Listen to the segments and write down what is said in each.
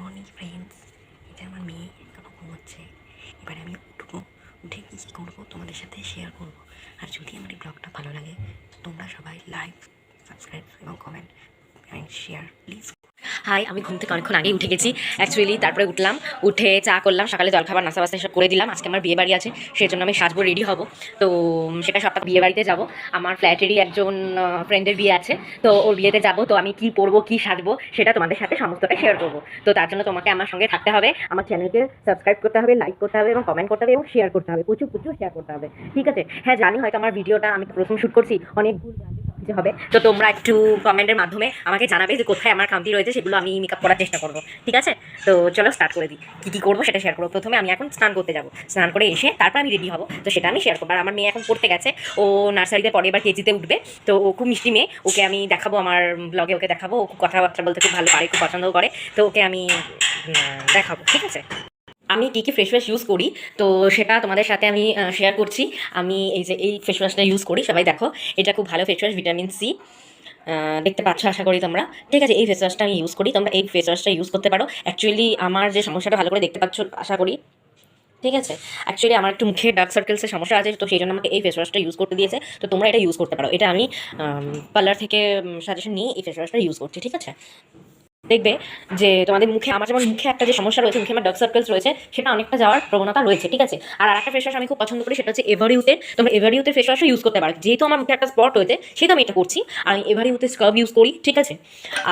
Morning friends, এটা আমার মেয়ে এখনো ঘুমোচ্ছে। এবারে আমি উঠবো, উঠে কী কী করবো তোমাদের সাথে শেয়ার করবো। আর যদি আমার এই ব্লগটা ভালো লাগে তোমরা সবাই লাইক, সাবস্ক্রাইব এবং comment and share please. Hi, আমি ঘুম থেকে অনেকক্ষণ আগেই উঠে গেছি অ্যাকচুয়ালি। তারপরে উঠলাম, উঠে চা করলাম, সকালে জলখাবার নাস্তা বাস্তা সব করে দিলাম। আজকে আমার বিয়ে বাড়ি আছে, সেই জন্য আমি সাজবো, রেডি হব। তো সেটা সবটা বিয়ে বাড়িতে যাবো। আমার ফ্ল্যাটেরই একজন ফ্রেন্ডের বিয়ে আছে, তো ওর বিয়েতে যাব। তো আমি কি পরবো, কি সাজবো, সেটা তোমাদের সাথে সমস্তটা শেয়ার করবো। তো তার জন্য তোমাকে আমার সঙ্গে থাকতে হবে, আমার চ্যানেলকে সাবস্ক্রাইব করতে হবে, লাইক করতে হবে এবং কমেন্ট করতে হবে এবং শেয়ার করতে হবে, প্রচুর প্রচুর শেয়ার করতে হবে, ঠিক আছে? হ্যাঁ জানি হয়তো আমার ভিডিওটা আমি প্রথম শ্যুট করছি, অনেক ভুল হবে। তো তোমরা একটু কমেন্টের মাধ্যমে আমাকে জানাবে যে কোথায় আমার খামতি রয়েছে, সেগুলো আমি মেকআপ করার চেষ্টা করবো, ঠিক আছে? তো চলো স্টার্ট করে দিই। কী করবো সেটা শেয়ার করবো। প্রথমে আমি এখন স্নান করতে যাবো, স্নান করে এসে তারপর আমি রেডি হবো, তো সেটা আমি শেয়ার করবো। আর আমার মেয়ে এখন পড়তে গেছে, ও নার্সারিতে পরে এবার কেজিতে উঠবে। তো ও খুব মিষ্টি মেয়ে, ওকে আমি দেখাবো আমার ব্লগে, ওকে দেখাবো। ও খুব কথাবার্তা বলতে খুব ভালো পারে, খুব পছন্দও করে, তো ওকে আমি দেখাবো, ঠিক আছে? আমি কী কী ফেস ওয়াশ ইউজ করি তো সেটা তোমাদের সাথে আমি শেয়ার করছি। আমি এই ফেস ওয়াশটা ইউজ করি, সবাই দেখো। এটা খুব ভালো ফেস ওয়াশ, ভিটামিন সি, দেখতে পাচ্ছ আশা করি তোমরা, ঠিক আছে? এই ফেস ওয়াশটা আমি ইউজ করি, তোমরা এই ফেস ওয়াশটা ইউজ করতে পারো। অ্যাকচুয়ালি আমার যে সমস্যাটা ভালো করে দেখতে পাচ্ছ আশা করি, ঠিক আছে? অ্যাকচুয়ালি আমার একটু মুখে ডার্ক সার্কেলসের সমস্যা আছে, তো সেই জন্য আমাকে এই ফেস ওয়াশটা ইউজ করতে দিয়েছে। তো তোমরা এটা ইউজ করতে পারো। এটা আমি পার্লার থেকে সাজেশন নিয়ে এই ফেস ওয়াশটা ইউজ করছি, ঠিক আছে? দেখবে যে তোমাদের মুখে, আমার যেমন মুখে একটা যে সমস্যা রয়েছে, মুখে আমার ডার্ক সার্কেলস রয়েছে, সেটা অনেকটা যাওয়ার প্রবণতা রয়েছে, ঠিক আছে? আর একটা ফেস ওয়াশ আমি খুব পছন্দ করি, সেটা হচ্ছে এভারিউথের। তোমরা এভারিউথের ফেস ওয়াশও ইউজ করতে পারো। যেহেতু আমার মুখে একটা স্পট রয়েছে, সেহেতু আমি এটা করছি। আর আমি এভারিউথের স্কার্ব ইউজ করি, ঠিক আছে?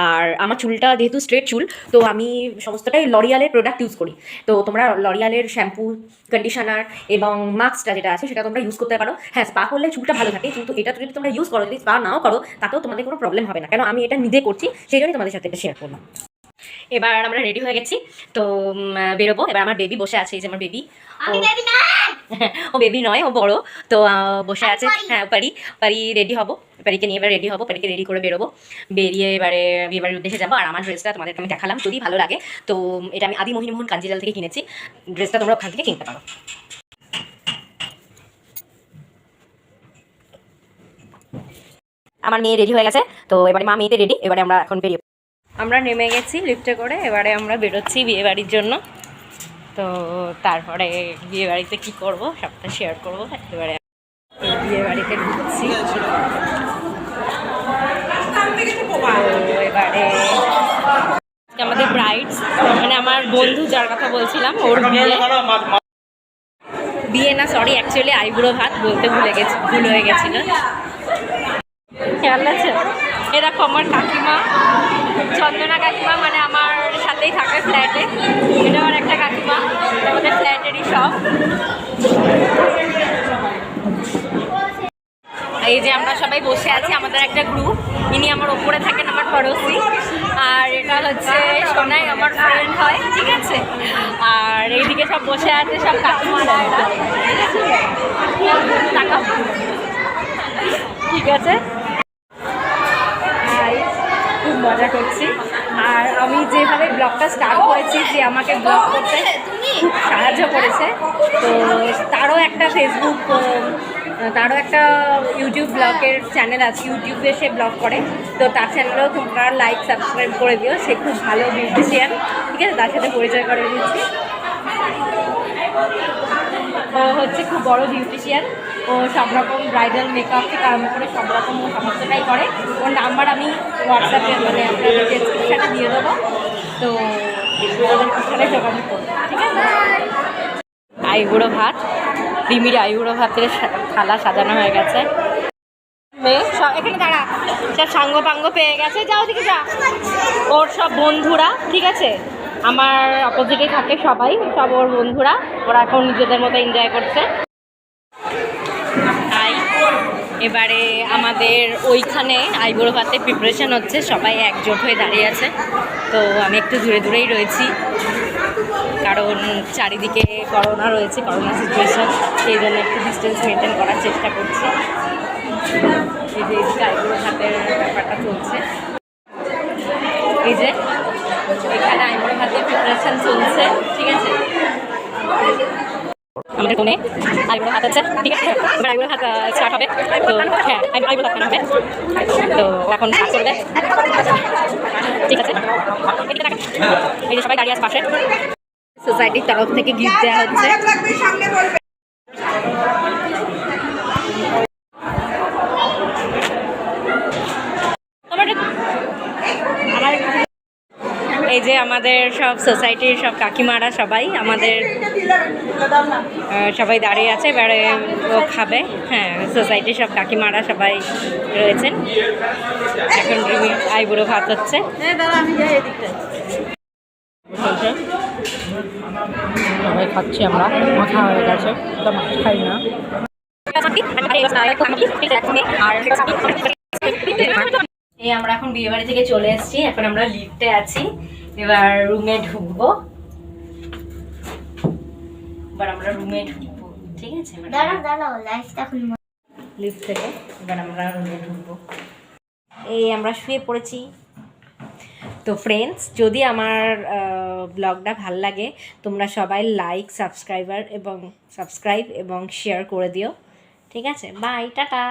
আর আমার চুলটা যেহেতু স্ট্রেট চুল, তো আমি সমস্তটাই লরিয়ালের প্রোডাক্ট ইউজ করি। তো তোমরা লরিয়ালের শ্যাম্পু, কন্ডিশনার এবং মাস্কটা যেটা আছে সেটা তোমরা ইউজ করতে পারো। হ্যাঁ, স্পা করলে চুলটা ভালো থাকে, কিন্তু এটা যদি তোমরা ইউজ করো, যদি স্পা নাও করো, তাতেও তোমাদের কোনো প্রবলেম হবে না। কেন আমি এটা নিজে করছি, সেই জন্যই তোমাদের সাথে এটা শেয়ার করলাম। এবার আমরা রেডি হয়ে গেছি, তো বেরোবো। এবার আমার বেবি বসে আছে, এই যে আমার বেবি। ও বেবি নয়, ও বড়। তো বসে আছে। হ্যাঁ, পারি রেডি হবো, পারিকে নিয়ে এবার রেডি হবো, পারিকে রেডি করে বেরোবো। বেরিয়ে এবারে বিয়েবাড়ির উদ্দেশ্যে যাবো। আর আমার ড্রেসটা তোমাদেরকে আমি দেখালাম, যদি ভালো লাগে তো এটা আমি আদি মোহিনীমোহন কাঞ্জিলাল থেকে কিনেছি। ড্রেসটা তোমরা ওখান থেকে কিনতে পারো। আমার মেয়ে রেডি হয়ে গেছে, তো এবারে মা মেয়েতে রেডি। এবারে আমরা এখন বেরিয়ে, আমরা নেমে গেছি লিফটে করে। এবারে আমরা বেরোচ্ছি বিয়েবাড়ির জন্য। তো তারপরে বিয়েবাড়িতে কি করব সবটা শেয়ার করবো। এবারে বিয়েবাড়িতে ঢুকছি। এবারে আমাদের ব্রাইডস, মানে আমার বন্ধু যার কথা বলছিলাম, ওর বিয়ে না, সরি, অ্যাকচুয়ালি আইবুড়ো ভাত বলতে ভুল হয়ে গেছিল। খেয়াল আছে? এ দেখো আমার কাকিমা, চন্দনা কাকিমা, মানে আমার সাথেই থাকে ফ্ল্যাটে। এটা আমার একটা কাকিমা, আমাদের ফ্ল্যাটেরই সব। এই যে আমরা সবাই বসে আছি, আমাদের একটা গ্রুপ। ইনি আমার ওপরে থাকেন, আমার পড়োশি। আর এটা হচ্ছে সোনাই, আমার ফ্রেন্ড হয়, ঠিক আছে? আর এইদিকে সব বসে আছে সব কাকিমারা, ঠিক আছে? খুব মজা করছি। আর আমি যেভাবে ব্লগটা স্টার্ট করেছি, যে আমাকে ব্লগ করতে খুব সাহায্য করেছে, তো তারও একটা ফেসবুক, তারও একটা ইউটিউব ব্লগের চ্যানেল আছে, ইউটিউবে সে ব্লগ করে। তো তার চ্যানেলেও তোমরা লাইক, সাবস্ক্রাইব করে দিও। সে খুব ভালো বিউটিশিয়ান, ঠিক আছে? তার সাথে পরিচয় করে দিচ্ছি। ও হচ্ছে খুব বড় বিউটিশিয়ান। ও সব রকম ব্রাইডাল মেকআপ থেকে আরম্ভ করে সব রকম ও সমস্তটাই করে। ওর নাম্বার আমি হোয়াটসঅ্যাপে, মানে আপনাদের ডেসক্রিপশানে দিয়ে দেবো, তো ওখানে যোগাযোগ করবো, ঠিক আছে? আইবুড়ো ভাত, রিমির আইবুড়ো ভাতের থালা সাজানো হয়ে গেছে। মেয়ে সব এখানে দাঁড়া, সব সাঙ্গ পাঙ্গ পেয়ে গেছে, যাও দিকে যা। ওর সব বন্ধুরা, ঠিক আছে? আমার অপোজিটে থাকে সবাই, সব ওর বন্ধুরা। ওরা এখন নিজেদের মতো এনজয় করছে। এবারে আমাদের ওইখানে আইবুড়ো ভাতের প্রিপারেশন হচ্ছে, সবাই একজোট হয়ে দাঁড়িয়ে আছে। তো আমি একটু দূরে দূরেই রয়েছি, কারণ চারিদিকে করোনা রয়েছে, করোনা সিচুয়েশন, সেই জন্য একটু ডিস্টেন্স মেনটেন করার চেষ্টা করছি। এই যে এদিকে আইবুড়ো ভাতের ব্যাপারটা চলছে, এই যে এখানে আইবুড়ো ভাতের প্রিপারেশন চলছে, ঠিক আছে? আমাদের ফোনে আইবুড়ো ভাত আছে, ঠিক আছে? এবার আইবুড়ো ভাত স্টার্ট হবে। তো হ্যাঁ, আইবুড়ো ভাত হবে। তো এখন কাজ করবে, ঠিক আছে? এই যে সবাই দাঁড়িয়ে আছে পাশে, সোসাইটির তরফ থেকে গিফট দেওয়া হচ্ছে। এই যে আমাদের সব সোসাইটির সব কাকিমারা সবাই আমাদের সবাই দাঁড়িয়ে আছে, এবারে ও খাবে। হ্যাঁ, সোসাইটির সব কাকিমারা সবাই রয়েছেন। এখন আইবুড়ো ভাত হচ্ছে। সবাই খাচ্ছি আমরা, মাথা হয়ে গেছে, খাই না। এই আমরা এখন বিয়ে বাড়ি থেকে চলে এসেছি, এখন আমরা লিফটে আছি, এবার রুমে ঢুকবো। এবার আমরা রুমে ঢুকবো, ঠিক আছে? লিফট থেকে এবার আমরা রুমে ঢুকবো। এই আমরা শুয়ে পড়েছি। তো ফ্রেন্ডস, যদি আমার ব্লগটা ভাল লাগে তোমরা সবাই লাইক, সাবস্ক্রাইব এবং শেয়ার করে দিও, ঠিক আছে? Bye, tata.